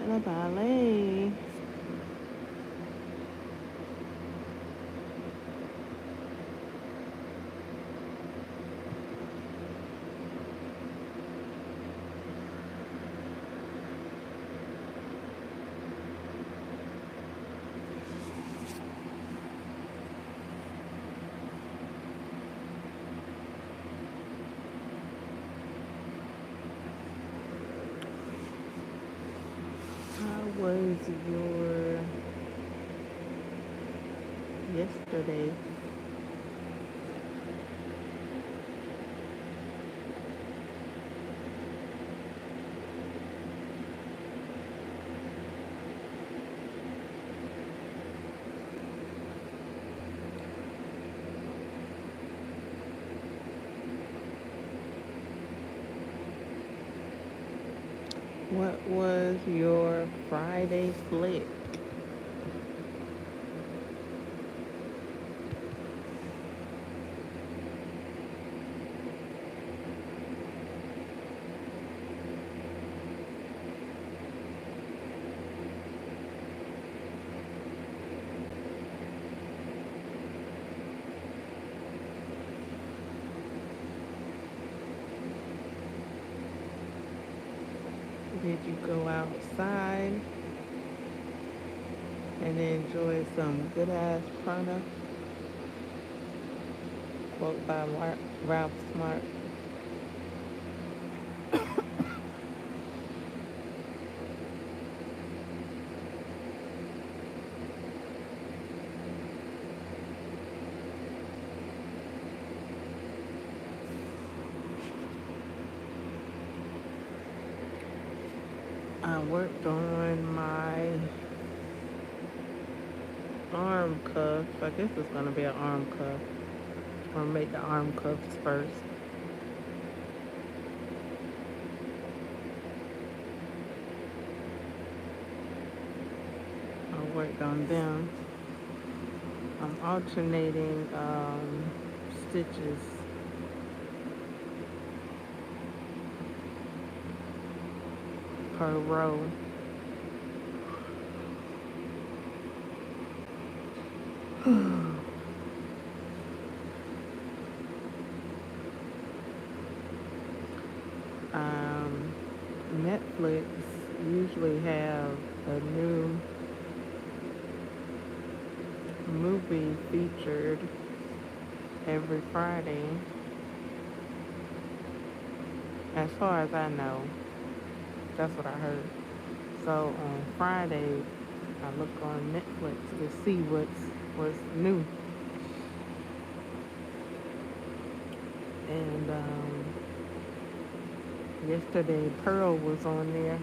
T1naBa1ley. How was your yesterday? What was your Friday flick? Did you go outside and enjoy some good ass prana? Quote by Ralph Smart. I worked on my arm cuff. I guess it's gonna be an arm cuff. I'm gonna make the arm cuffs first. I worked on them. I'm alternating stitches per row. um, Netflix usually have a new movie featured every Friday. As far as I know, that's what I heard. So on Friday, I look on Netflix to see what's new. And yesterday, Pearl was on there,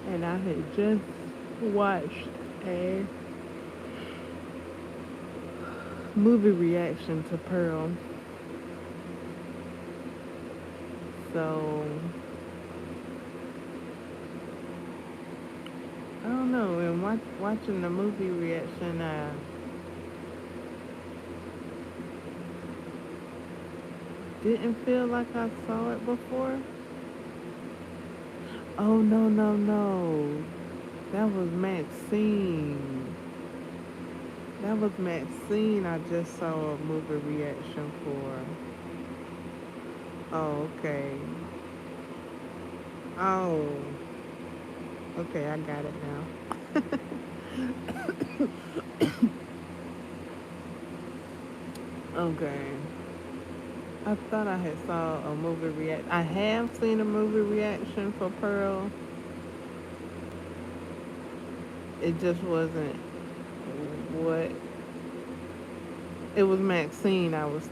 and I had just watched a movie reaction to Pearl. So I don't know. And watching the movie reaction, didn't feel like I saw it before. Oh no no no! That was Maxine. That was Maxine. I just saw a movie reaction for. Oh okay. Oh okay. I got it now. Okay. I thought I had saw a movie react. I have seen a movie reaction for Pearl. It just wasn't what it was. Maxine, I was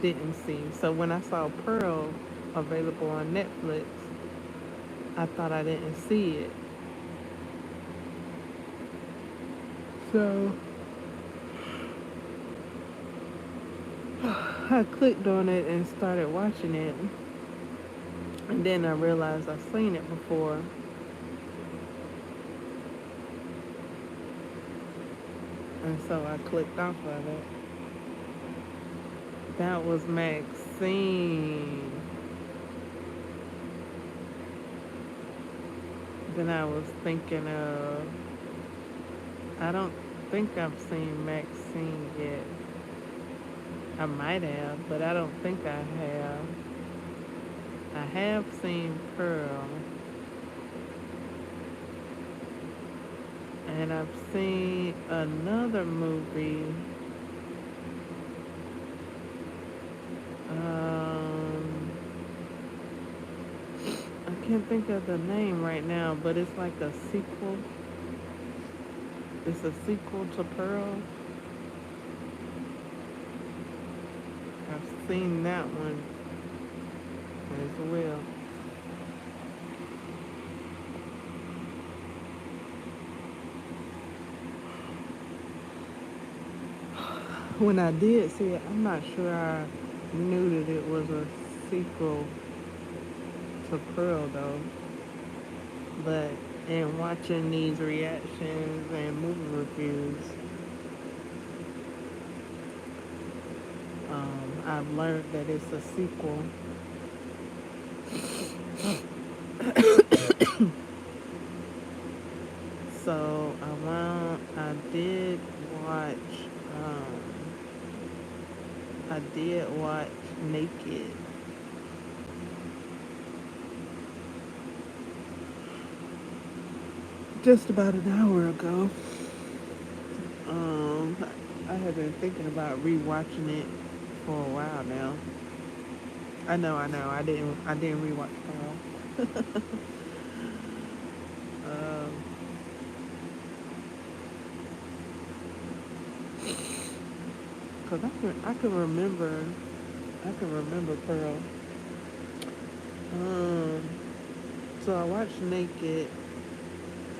didn't see. So when I saw Pearl available on Netflix, I thought I didn't see it. So I clicked on it and started watching it, and then I realized I've seen it before, and so I clicked off of it. That was Maxine. Then I was thinking of, I don't think I've seen Maxine yet. I might have, but I don't think I have. I have seen Pearl, and I've seen another movie. Um, I can't think of the name right now, but it's like a sequel. It's a sequel to Pearl. I've seen that one as well. When I did see it, I'm not sure I knew that it was a sequel to Pearl though. But in watching these reactions and movie reviews, I've learned that it's a sequel. So I did watch, um, I did watch Naked just about an hour ago. Um, I have been thinking about rewatching it for a while now. I know. I didn't rewatch Pearl. Um, cause I can remember Pearl. Um, so I watched Naked,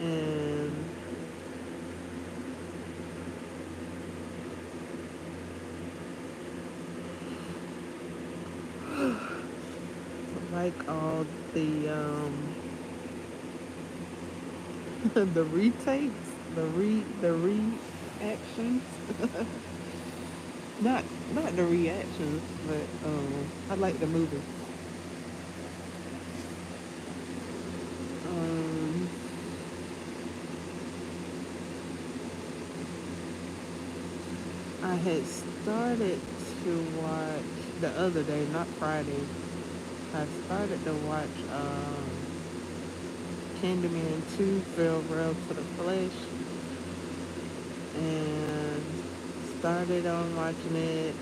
and like all the the retakes, the reactions. not not the reactions, but I like the movie. Um, I had started to watch the other day, not Friday. I started to watch Candyman 2 Fell Real to the Flesh, and started on watching it.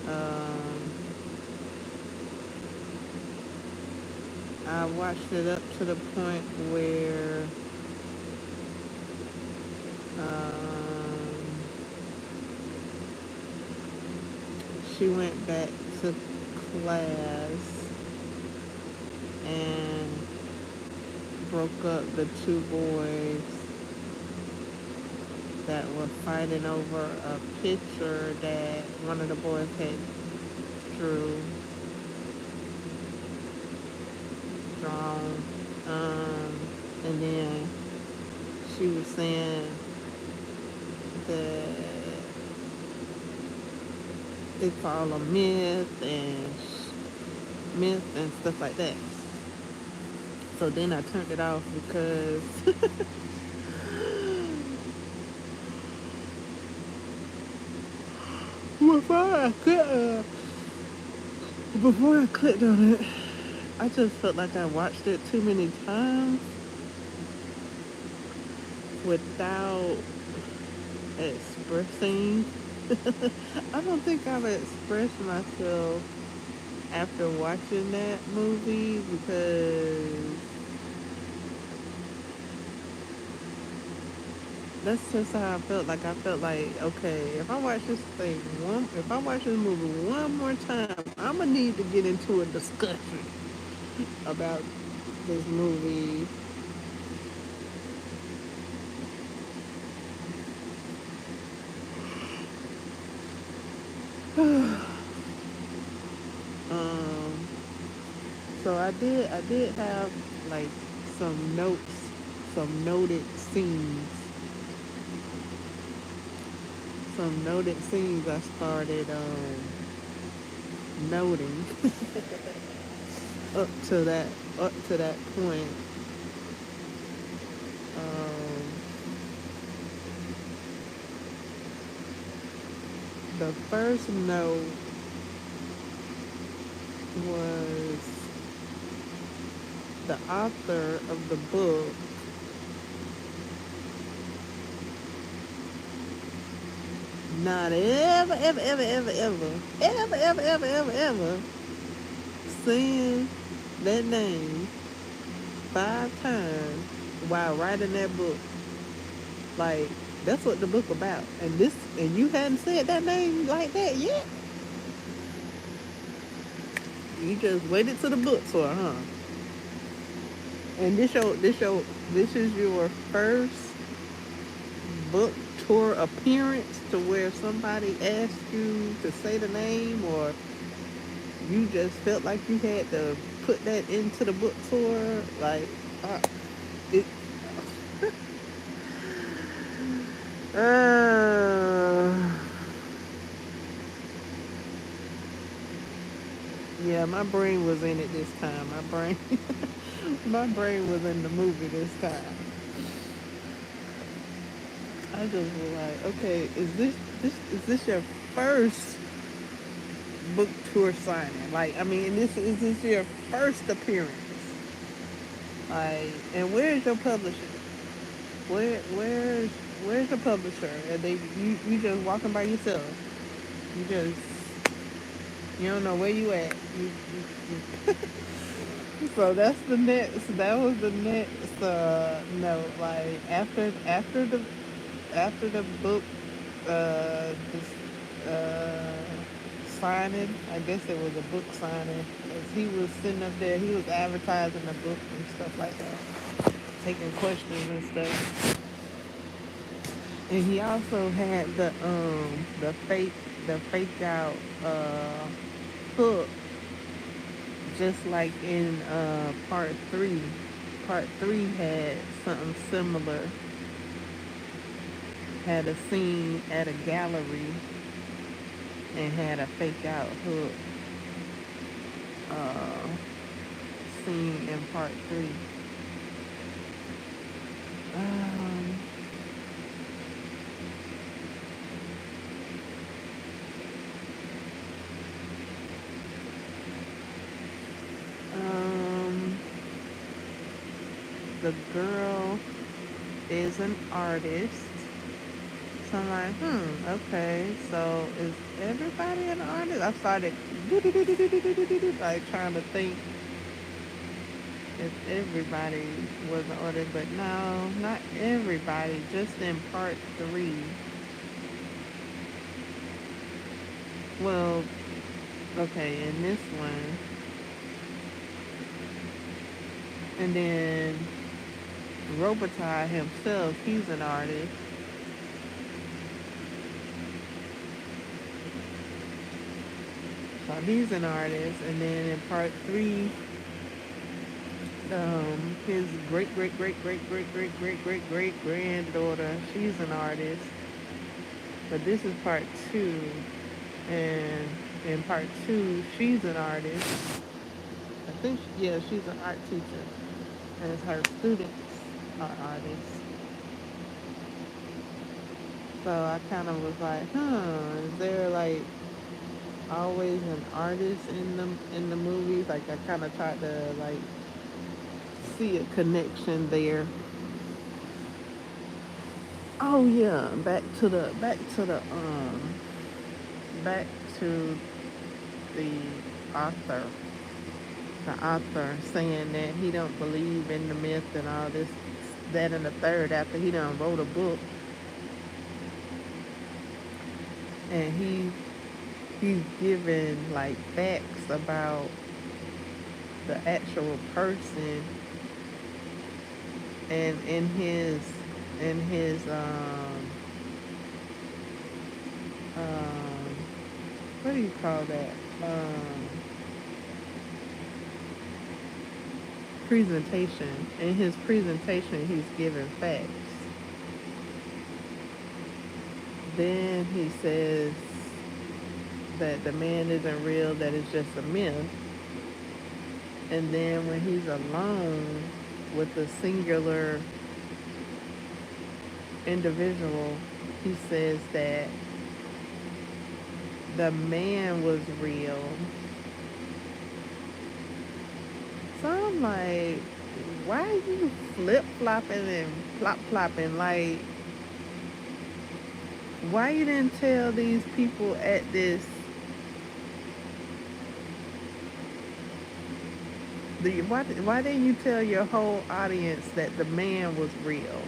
Um, I watched it up to the point where um, she went back to class and broke up the two boys that were fighting over a picture that one of the boys had drew drawn. And then she was saying that it's all a myth and stuff like that. So then I turned it off because before I could, before I clicked on it, I just felt like I watched it too many times without expressing. I don't think I've expressed myself after watching that movie because that's just how I felt. Like I felt like, okay, if I watch this movie one more time, I'm gonna need to get into a discussion about this movie. um, so I did have like some notes, some noted scenes, some noted scenes I started noting up to that up to that point. Um, the first note was the author of the book not ever saying that name 5 times while writing that book. Like, that's what the book about. And you hadn't said that name like that yet. You just waited till the book tour, huh? And this is your first book tour appearance to where somebody asked you to say the name, or you just felt like you had to put that into the book tour. Like, it. Uh, yeah, my brain was in it this time. My brain was in the movie this time. I just was like, okay, is this your first book tour signing? Like, I mean, is this your first appearance? Like, and where's your publisher? Where where's your publisher? And you just walking by yourself. You just you don't know where you at. So that's the next. That was the next note. Like after the book this signing. I guess it was a book signing. As he was sitting up there, he was advertising the book and stuff like that, taking questions and stuff. And he also had the fake out hook, just like in part three. Part three had something similar. Had a scene at a gallery and had a fake out hook uh, scene in part three. Um, um, the girl is an artist. So I'm like, okay, so is everybody an artist? I started like trying to think if everybody was an artist, but no, not everybody, just in part three. Well, okay, in this one, and then Robitaille himself, he's an artist. So he's an artist, and then in part three, his great great great great great great great great great granddaughter, she's an artist. But this is part two, and in part two, she's an artist. I think, yeah, she's an art teacher, and her students are artists. So I kind of was like, is there like always an artist in the movies? Like I kind of tried to like see a connection there. Oh yeah, back to the author. The author saying that he don't believe in the myth and all this, that, and the third, after he done wrote a book, and he's given like facts about the actual person, and in his um what do you call that, presentation. In his presentation, he's giving facts. Then he says that the man isn't real, that it's just a myth. And then when he's alone with the singular individual, he says that the man was real. So I'm like, why are you flip flopping and plop plopping? Like, why you didn't tell these people at this? Why didn't you tell your whole audience that the man was real?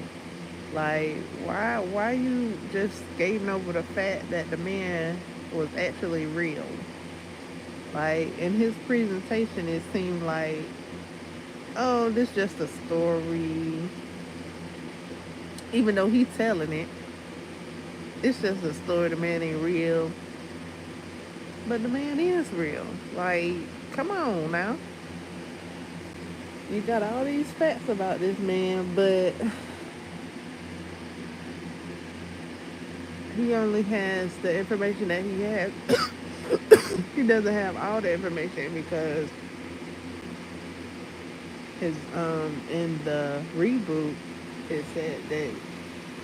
Like, why you just skating over the fact that the man was actually real? Like, in his presentation, it seemed like, oh, this just a story. Even though he's telling it, it's just a story. The man ain't real, but the man is real. Like, come on now. You got all these facts about this man, but he only has the information that he has. He doesn't have all the information because his in the reboot it said that,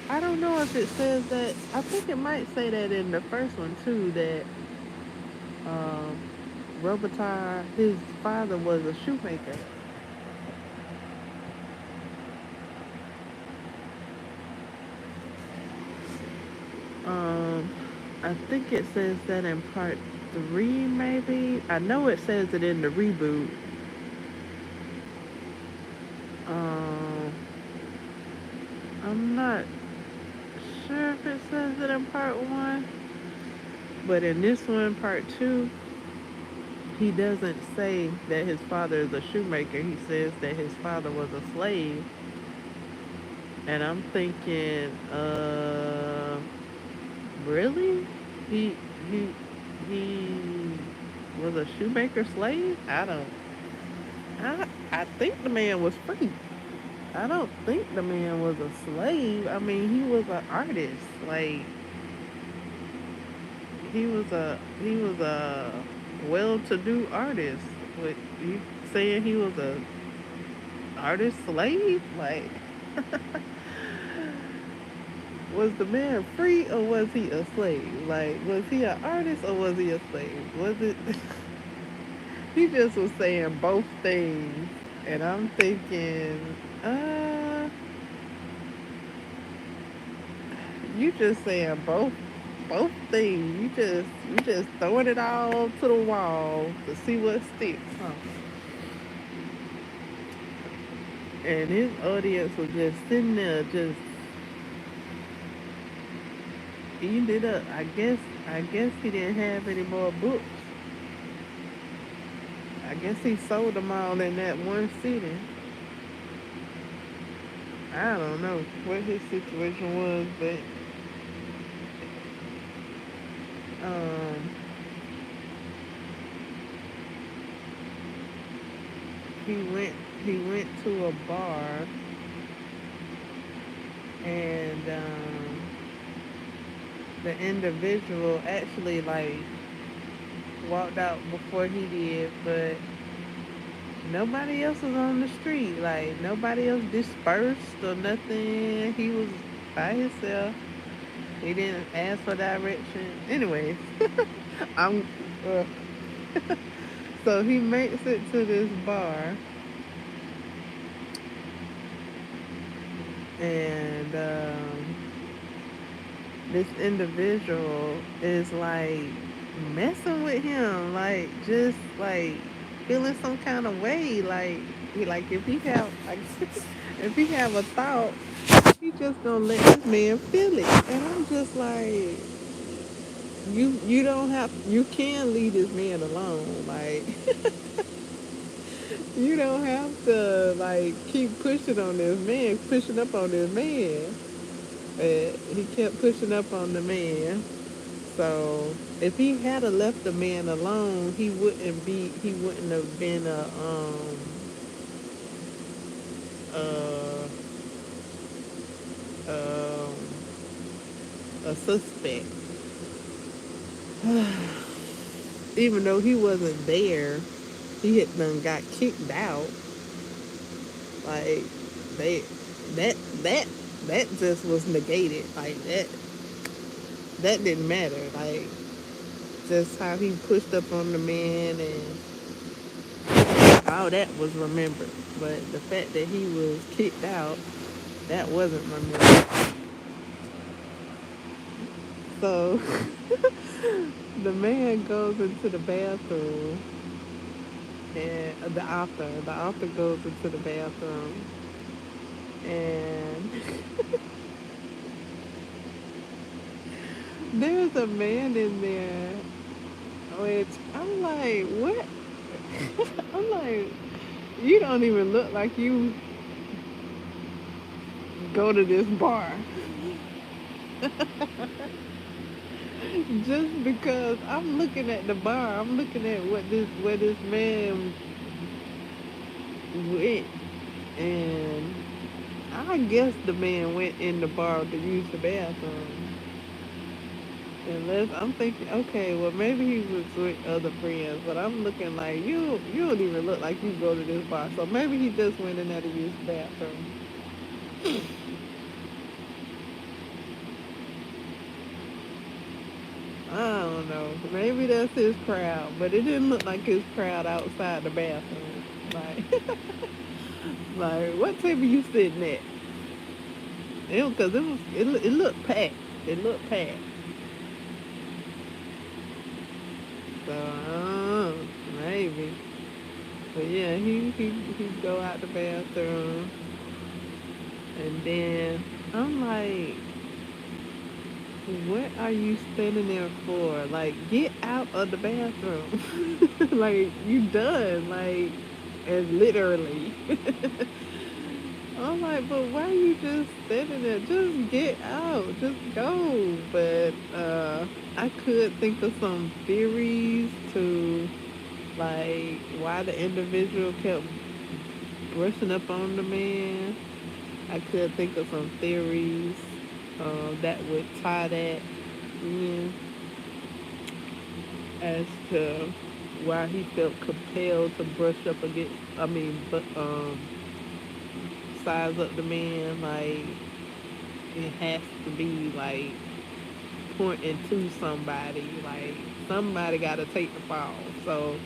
I don't know if it says that, I think it might say that in the first one too, that um Robitaille, his father was a shoemaker. Um I think it says that in part three, maybe. I know it says it in the reboot. Um I'm not sure if it says it in part one, but in this one, part two, he doesn't say that his father is a shoemaker. He says that his father was a slave. And I'm thinking, really? He he he was a shoemaker slave? I think the man was free. I don't think the man was a slave. I mean, he was an artist. Like, he was a well-to-do artist. What, you saying he was a artist slave? Like, was the man free or was he a slave? Like, was he an artist or was he a slave? Was it? He just was saying both things, and I'm thinking, you just saying both things. You just throwing it all to the wall to see what sticks, huh? And his audience was just sitting there, just eating it up. I guess he didn't have any more books. I guess he sold them all in that one sitting. I don't know what his situation was, but um, he went he went to a bar, and the individual actually, like, walked out before he did, but nobody else was on the street. Like, nobody else dispersed or nothing. He was by himself. He didn't ask for direction. Anyways, I'm. Uh, so he makes it to this bar, and this individual is like messing with him, like, just like feeling some kind of way, like if he have like if he have a thought, he just gonna let this man feel it, and I'm just like, you don't have, you can leave this man alone, like you don't have to like keep pushing on this man, pushing up on this man. But he kept pushing up on the man. So if he had left the man alone, he wouldn't have been uh, um, a suspect. Even though he wasn't there, he had done got kicked out. Like, they that that just was negated. Like that didn't matter. Like just how he pushed up on the man and all that was remembered. But the fact that he was kicked out, that wasn't remembered. So the man goes into the bathroom, and the author goes into the bathroom, and there's a man in there, which I'm like, what? I'm like, you don't even look like you go to this bar. Just because I'm looking at the bar, I'm looking at where this man went, and I guess the man went in the bar to use the bathroom. Unless I'm thinking, okay, well maybe he was with other friends, but I'm looking like you don't even look like you go to this bar, so maybe he just went in there to use the bathroom. I don't know. Maybe that's his crowd, but it didn't look like his crowd outside the bathroom. Like, like what table you sitting at? Because it looked packed. It looked packed. So maybe. But yeah, he go out the bathroom, and then I'm like, what are you standing there for? Like, get out of the bathroom. Like, you done. Like, and literally. I'm like, but why are you just standing there? Just get out. Just go. But I could think of some theories to, like, why the individual kept rushing up on the man. I could think of some theories that would tie that in as to why he felt compelled to brush up against, size up the man. Like, it has to be, like, pointing to somebody. Like, somebody got to take the fall. So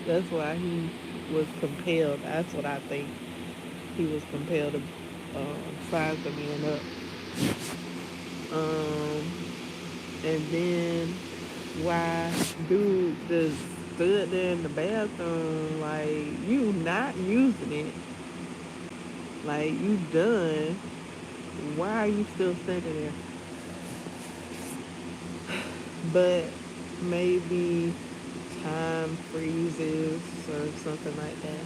that's why he was compelled. That's what I think. He was compelled to size the man up. Um, and then why dude just stood there in the bathroom like you not using it, like you done. Why are you still standing there? But maybe time freezes or something like that.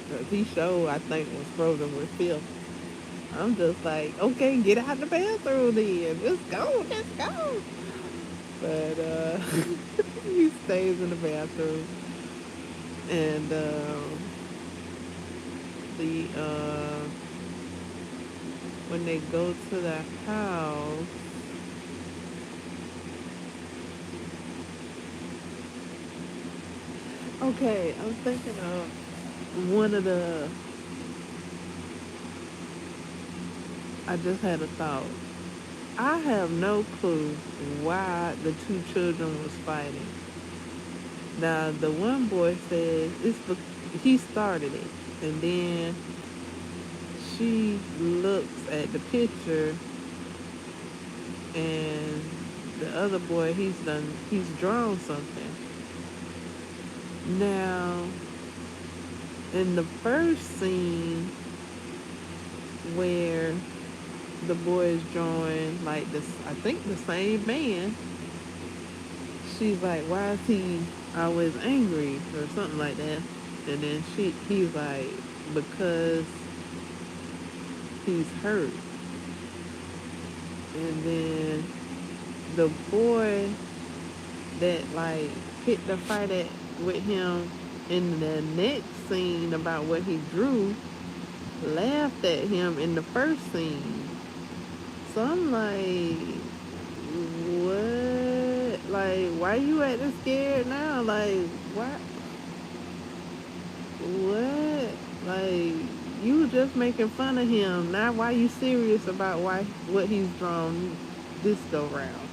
Cause he showed, I think, was frozen with fear. I'm just like, okay, get out the bathroom then. Let's go, let's go. But he stays in the bathroom, and the when they go to the house, okay, I'm thinking of one of the. I just had a thought. I have no clue why the two children was fighting. Now the one boy says he started it, and then she looks at the picture, and the other boy he's drawn something. Now in the first scene where the boy is drawing like this, I think the same man, she's like, why is he always angry or something like that? And then he's like, because he's hurt. And then the boy that like picked the fight with him in the next scene about what he drew laughed at him in the first scene. So I'm like, what? Like, why you acting scared now? Like, what? What? Like, you was just making fun of him. Now, why you serious about why what he's drawn this go round?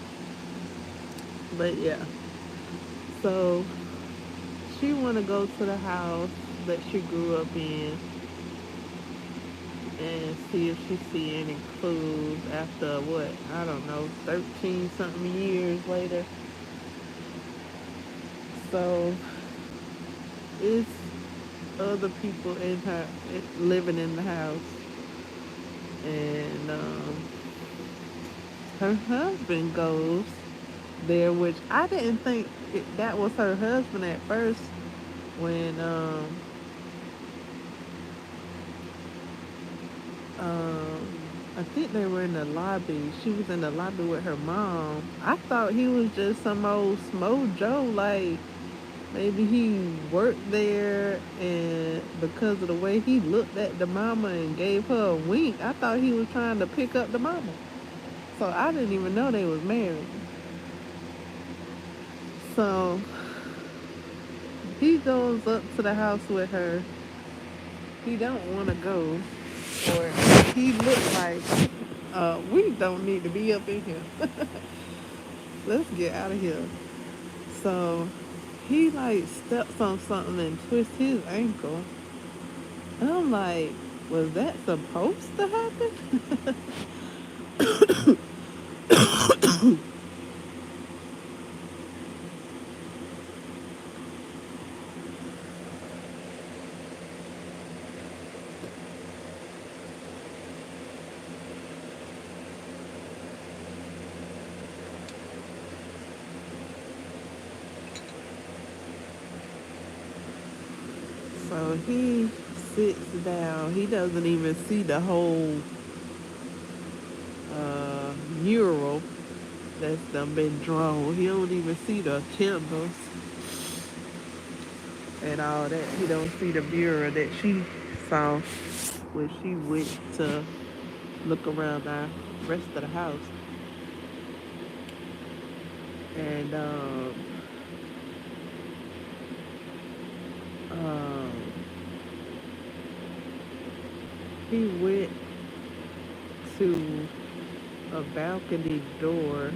But yeah, so she want to go to the house that she grew up in and see if she see any clues after what, I don't know, 13 something years later. So it's other people in her living in the house, and her husband goes there, which I didn't think that was her husband at first. When um, I think they were in the lobby. She was in the lobby with her mom. I thought he was just some old Smo Joe, like maybe he worked there, and because of the way he looked at the mama and gave her a wink, I thought he was trying to pick up the mama. So I didn't even know they was married. So he goes up to the house with her. He don't want to go, or he looked like we don't need to be up in here. Let's get out of here. So he like steps on something and twists his ankle. And I'm like, was that supposed to happen? So he sits down. He doesn't even see the whole mural that's done been drawn. He don't even see the candles and all that. He don't see the mural that she saw when she went to look around the rest of the house. And um, he went to a balcony door,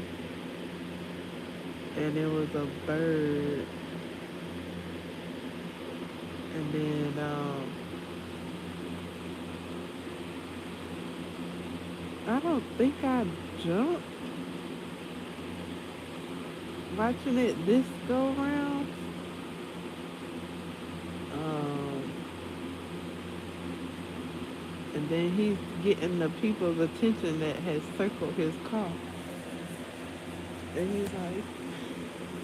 and there was a bird. And then I don't think I jumped watching it this go round. Um, and then he's getting the people's attention that has circled his car. And he's like,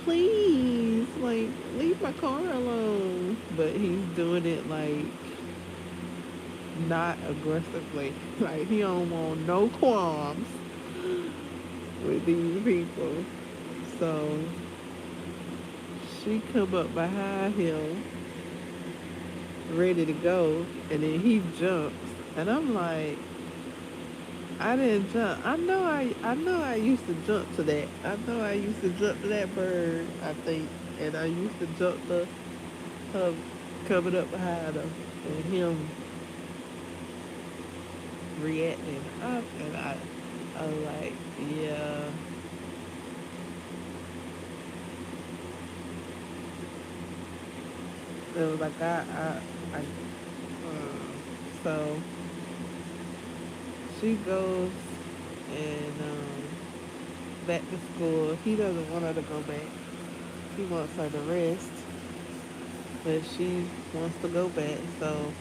please, like, leave my car alone. But he's doing it like not aggressively. Like he don't want no qualms with these people. So she come up behind him, ready to go, and then he jumps, and I'm like, I didn't jump. I know I used to jump to that. I know I used to jump to that bird, I think, and I used to jump to her coming up behind her and him reacting up, and I was like, yeah. It was like so she goes and back to school. He doesn't want her to go back. He wants her to rest, but she wants to go back. So,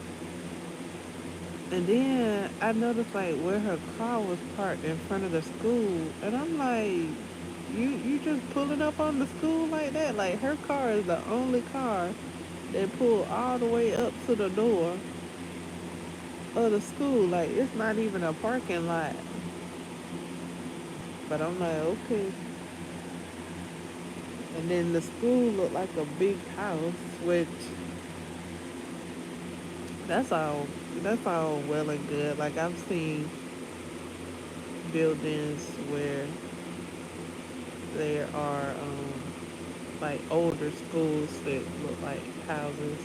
and then I noticed like where her car was parked in front of the school, and I'm like, you just pulling up on the school like that? Like her car is the only car that pulled all the way up to the door of the school. Like it's not even a parking lot. But I'm like, okay. And then the school looked like a big house, which that's all that's all well and good. Like I've seen buildings where there are like older schools that look like houses.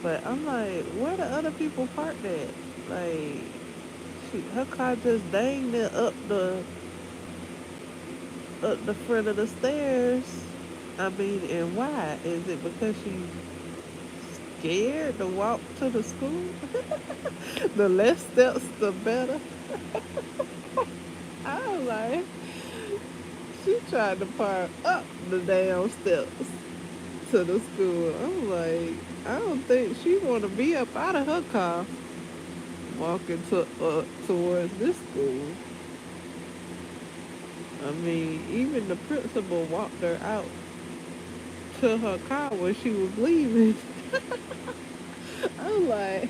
But I'm like, where the other people parked at? Like, her car just danged it up the front of the stairs. I mean, and why? Is it because she's scared to walk to the school? The less steps, the better. I was like, she tried to park up the damn steps to the school. I'm like, I don't think she want to be up out of her car walking towards this school. I mean, even the principal walked her out to her car when she was leaving. I'm like,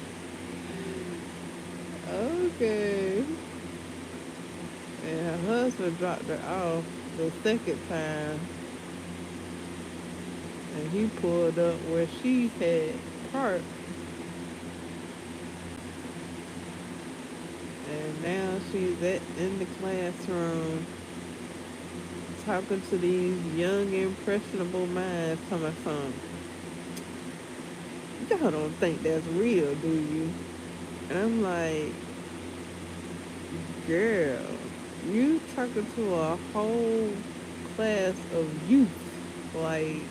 okay. And her husband dropped her off the second time, and he pulled up where she had parked, and now she's in the classroom talking to these young, impressionable minds, coming from, y'all don't think that's real, do you? And I'm like, girl, you talking to a whole class of youth. Like,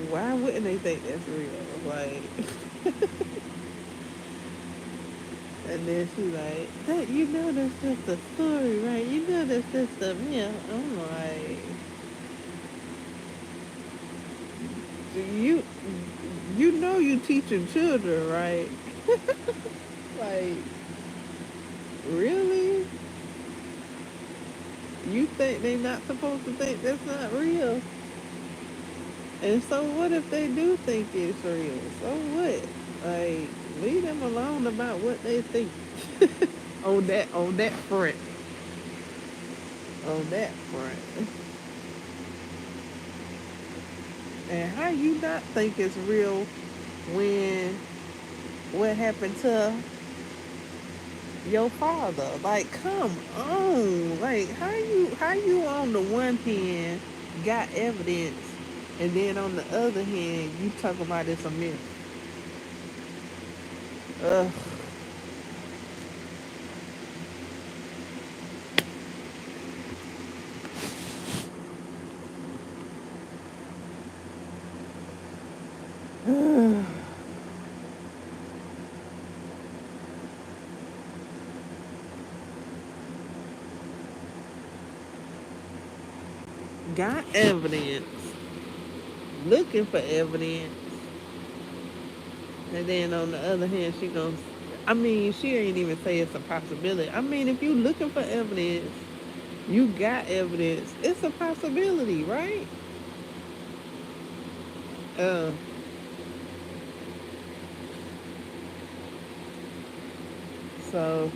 why wouldn't they think that's real? Like, and then she's like, that, you know that's just a story, right? You know that's just a myth. I'm like, you you know you teaching children, right? Like, really? You think they not supposed to think that's not real? And so what if they do think it's real? So what? Like, leave them alone about what they think. On that front. On that front. And how you not think it's real when what happened to your father? Like, come on. Like, how you on the one hand got evidence, and then on the other hand you talk about it's a myth? Ugh. Got evidence, looking for evidence, and then on the other hand, she goes, I mean, she ain't even say it's a possibility. I mean, if you looking for evidence, you got evidence, it's a possibility, right? Uh, so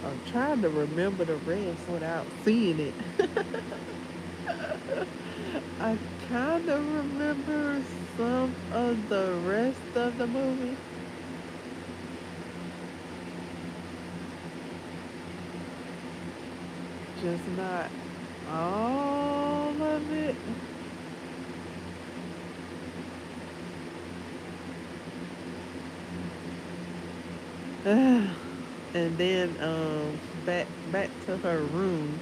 I'm trying to remember the rest without seeing it. I kind of remember some of the rest of the movie, just not all of it. And then back to her room.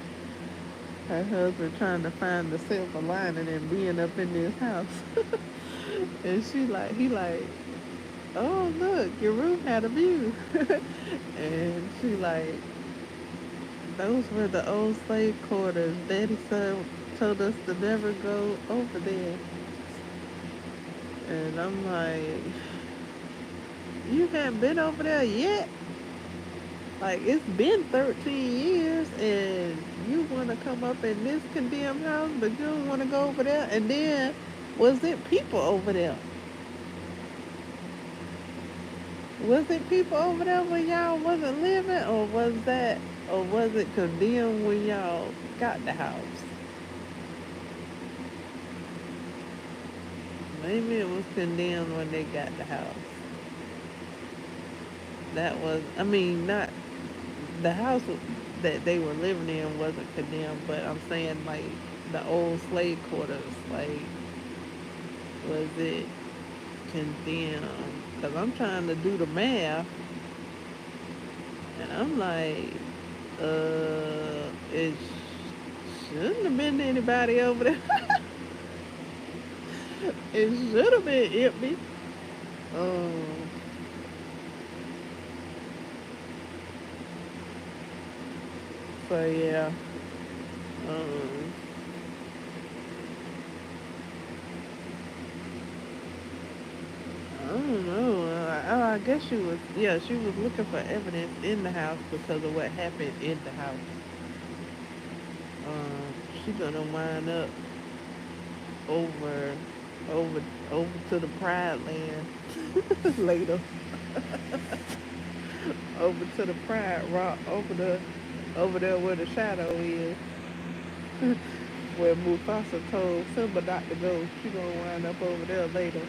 Her husband trying to find the silver lining and being up in this house. And he like, oh look, your room had a view. And she like, those were the old slave quarters. Daddy son told us to never go over there. And I'm like, you haven't been over there yet? Like, it's been 13 years and you want to come up in this condemned house, but you don't want to go over there? And then, was it people over there? Was it people over there when y'all wasn't living, or was it condemned when y'all got the house? Maybe it was condemned when they got the house. That was, I mean, not the house that they were living in wasn't condemned, but I'm saying like the old slave quarters, like was it condemned? Because I'm trying to do the math, and I'm like, it shouldn't have been anybody over there. It should have been empty. Um, so yeah, um, I don't know. I guess she was, yeah, she was looking for evidence in the house because of what happened in the house. She gonna wind up over, over, over to the Pride Land later. Over to the Pride Rock, over there where the shadow is, where Mufasa told Simba not to go. She gonna wind up over there later.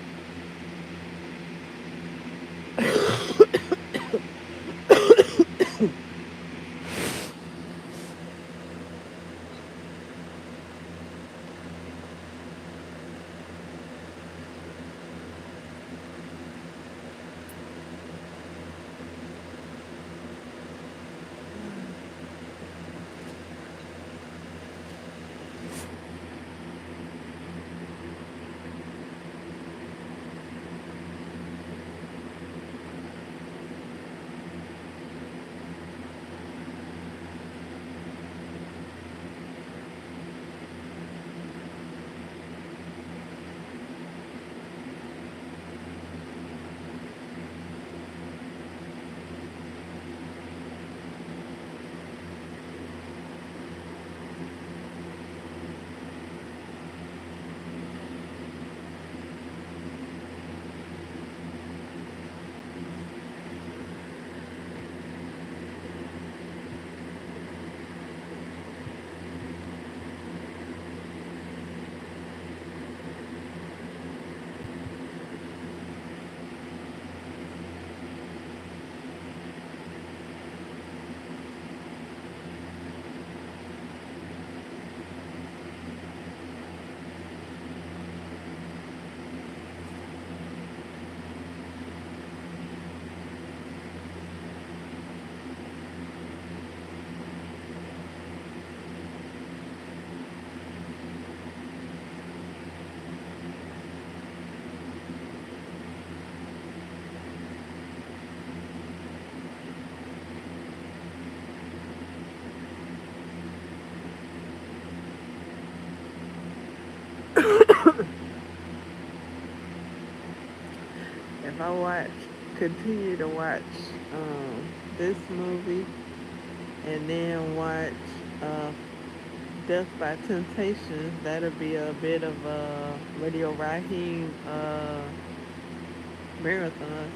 If I continue to watch this movie and then watch uh, Death by Temptation, that'll be a bit of a Radio Raheem marathon.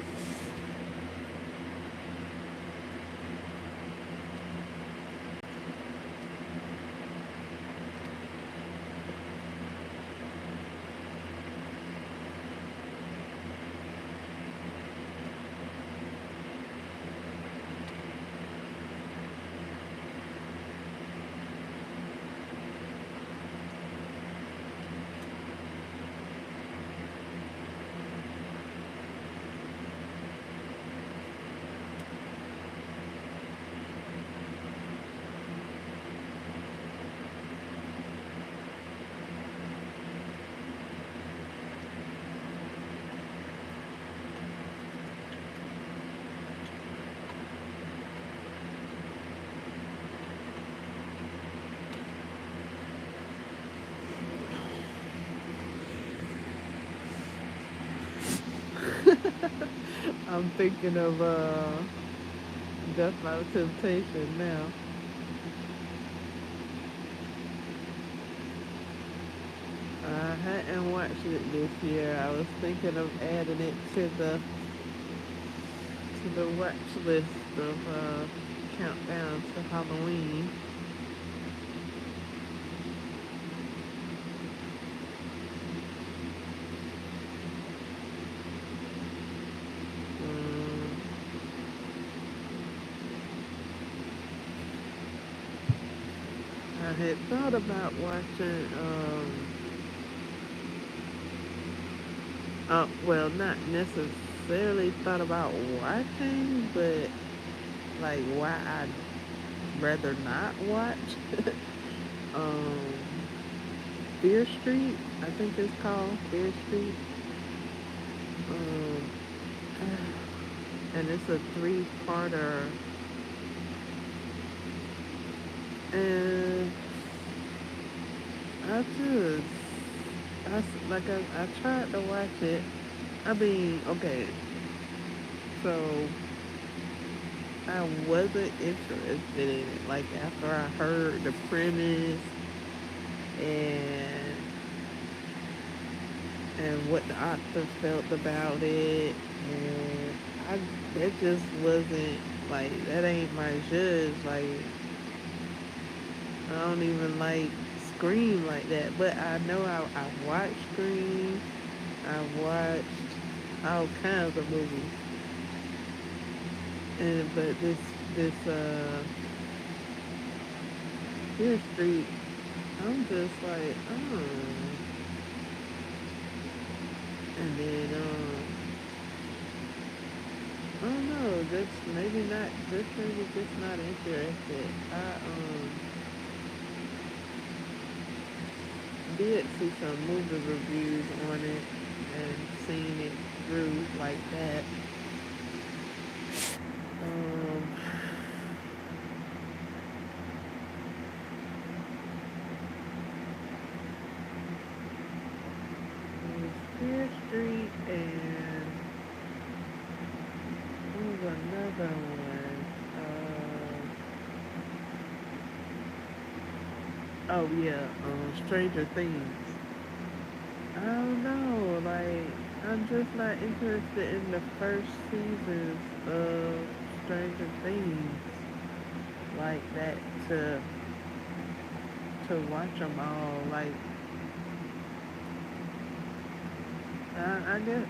I'm thinking of Death by Temptation now. I hadn't watched it this year. I was thinking of adding it to the watch list of countdown to Halloween. Um, I had thought about watching. Well, not necessarily thought about watching, but like why I'd rather not watch. um, Fear Street, I think it's called Fear Street. Um, and it's a three-parter, and I just, I tried to watch it. I mean, okay, so I wasn't interested in it. Like after I heard the premise and what the author felt about it, and I that just wasn't like that ain't my judge. Like I don't even like Scream like that, but I know I watched Scream. I watched all kinds of movies, and but this Fear Street, I'm just like oh, and then I don't know, just maybe just not interested. I did see some movie reviews on it and seen it through like that. Um, it was Fear Street and what was another one? Oh yeah, Stranger Things. I don't know, like I'm just not interested in the first seasons of Stranger Things like that to watch them all. Like I guess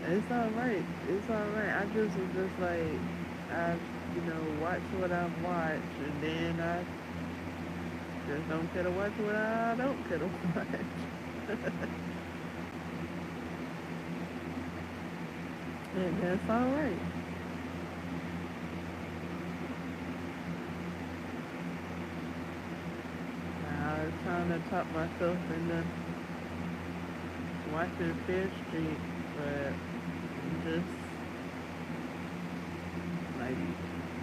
it's all right. It's all right. I just was just like I watch what I watch, and then I just don't care to watch what I don't care to watch. And that's all right. I was trying to talk myself into watching Fear Street, but I'm just like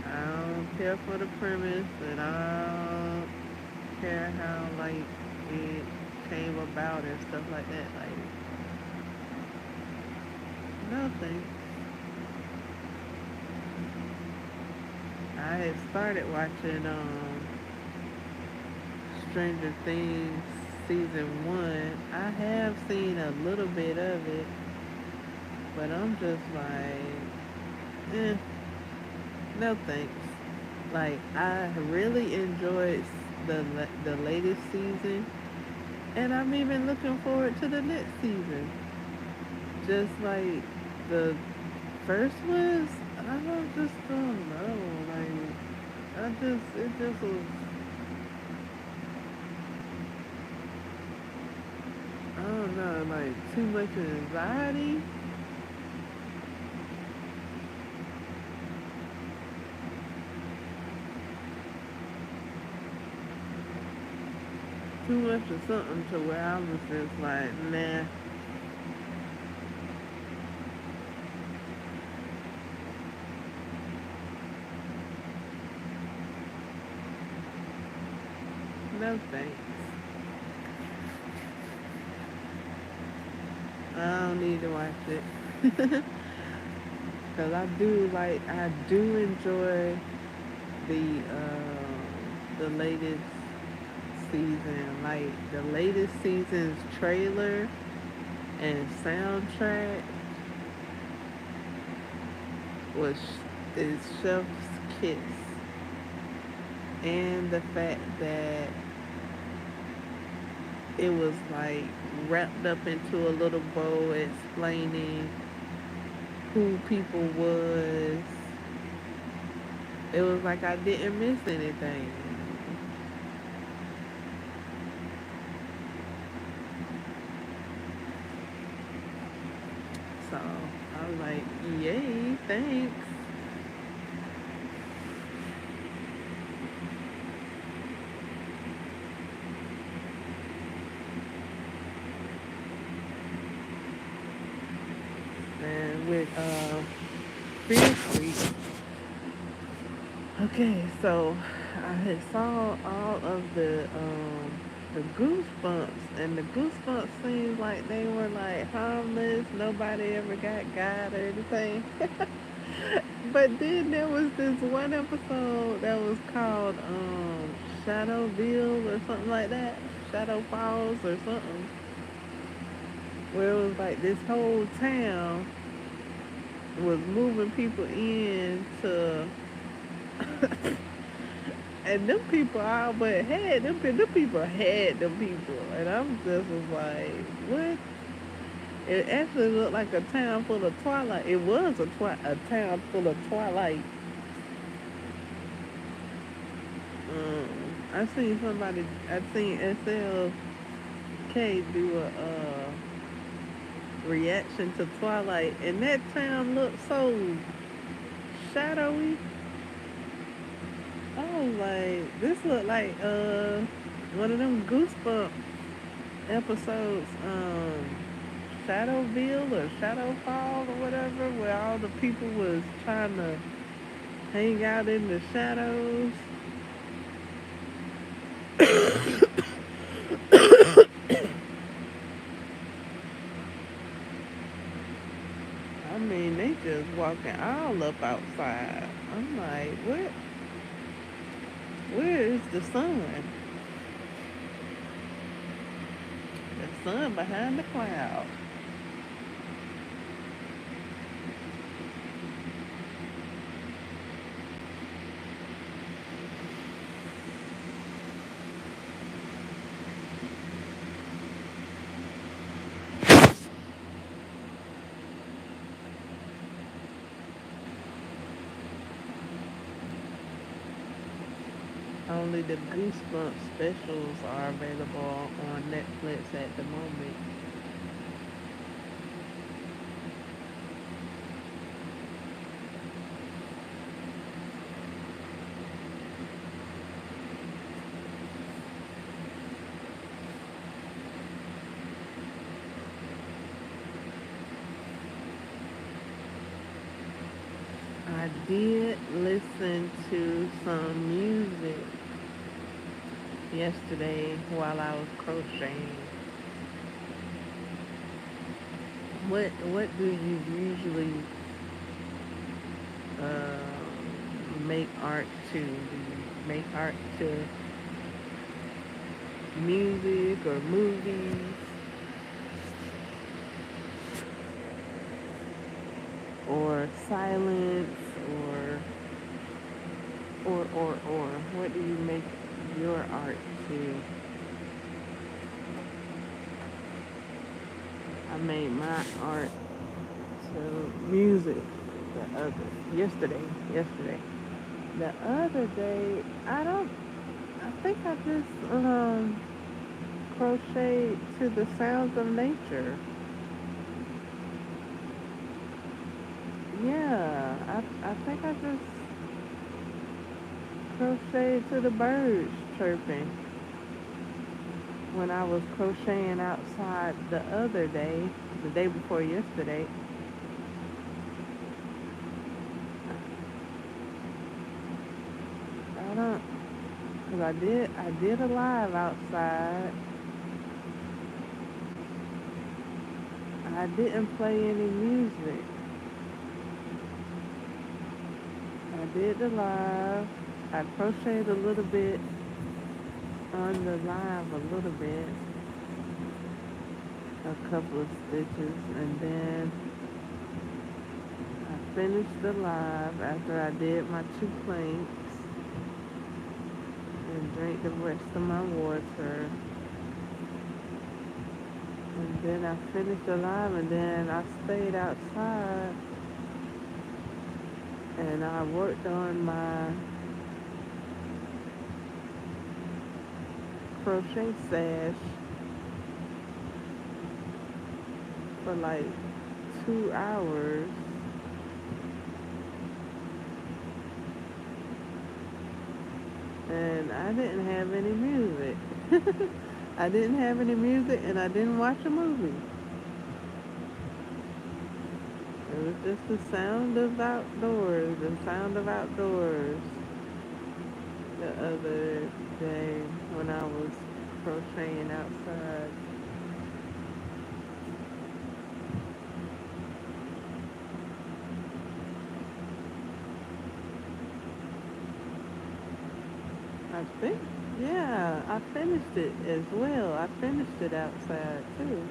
I don't care for the premise, and I don't care how like it came about and stuff like that. Like nothing. I had started watching Stranger Things season 1. I have seen a little bit of it, but I'm just like, no thanks. Like I really enjoyed the latest season, and I'm even looking forward to the next season. Just like the first was, just don't know. Like it just was. I don't know, like too much anxiety. Too much of something to where I was just like, nah, no thanks. I don't need to watch it. Cause I do enjoy the latest season. Like the latest season's trailer and soundtrack was is Chef's Kiss, and the fact that it was like wrapped up into a little bow explaining who people was. It was like I didn't miss anything. So I was like, yay, thanks. And with Fear Street, okay, so I had saw all of the goosebumps, and the goosebumps seemed like they were like harmless. Nobody ever got or anything. But then there was this one episode that was called Shadowville or something like that, Shadow Falls or something, where it was like this whole town was moving people in to, and them people all but had them people had them people, and I'm just was like, what? It actually looked like a town full of Twilight. It was a town full of Twilight. Um, I seen SLK do a reaction to Twilight, and that town looked so shadowy. I was like, this looked like one of them Goosebump episodes, Shadowville or Shadowfall or whatever, where all the people was trying to hang out in the shadows. I mean, they just walking all up outside. I'm like, what? Where is the sun? The sun behind the cloud. Only the Goosebumps specials are available on Netflix at the moment. I did listen to some music yesterday while I was crocheting. What do you usually make art to? Do you make art to music or movies or silence or what do you make your art to? I made my art to music the other yesterday. The other day, I don't. I think I just crocheted to the sounds of nature. Yeah, I think I just crocheted to the birds chirping when I was crocheting outside the other day, the day before yesterday. I don't, cause I did a live outside. I didn't play any music. I did the live. I crocheted a little bit on the live, a little bit, a couple of stitches, and then finished the live after I did my 2 planks and drank the rest of my water. And then I finished the live and then I stayed outside and I worked on my crochet sash for like 2 hours. And I didn't have any music. I didn't have any music and I didn't watch a movie. It was just the sound of outdoors, the sound of outdoors the other day when I was crocheting outside. I think, yeah, I finished it as well. I finished it outside too.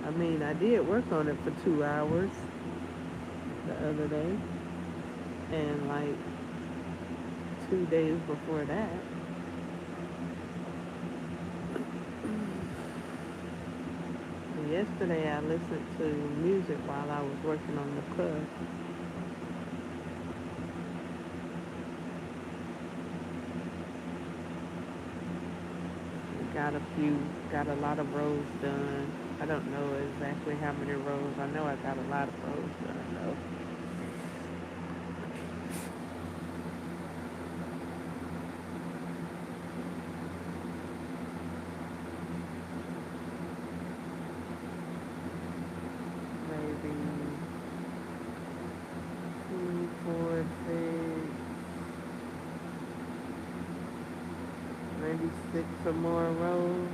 I mean, I did work on it for 2 hours the other day, and like 2 days before that. Yesterday I listened to music while I was working on the cuff. Got a few, got a lot of rows done. I don't know exactly how many rows. I know I got a lot of rows done though. Maybe 2, 4, 6, maybe 6 or more rows.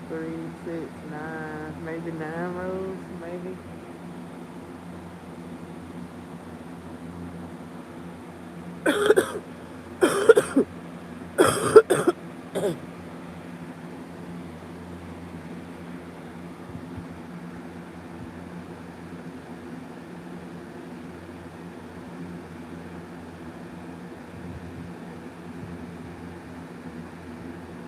3, 6, 9, maybe 9 rows, maybe.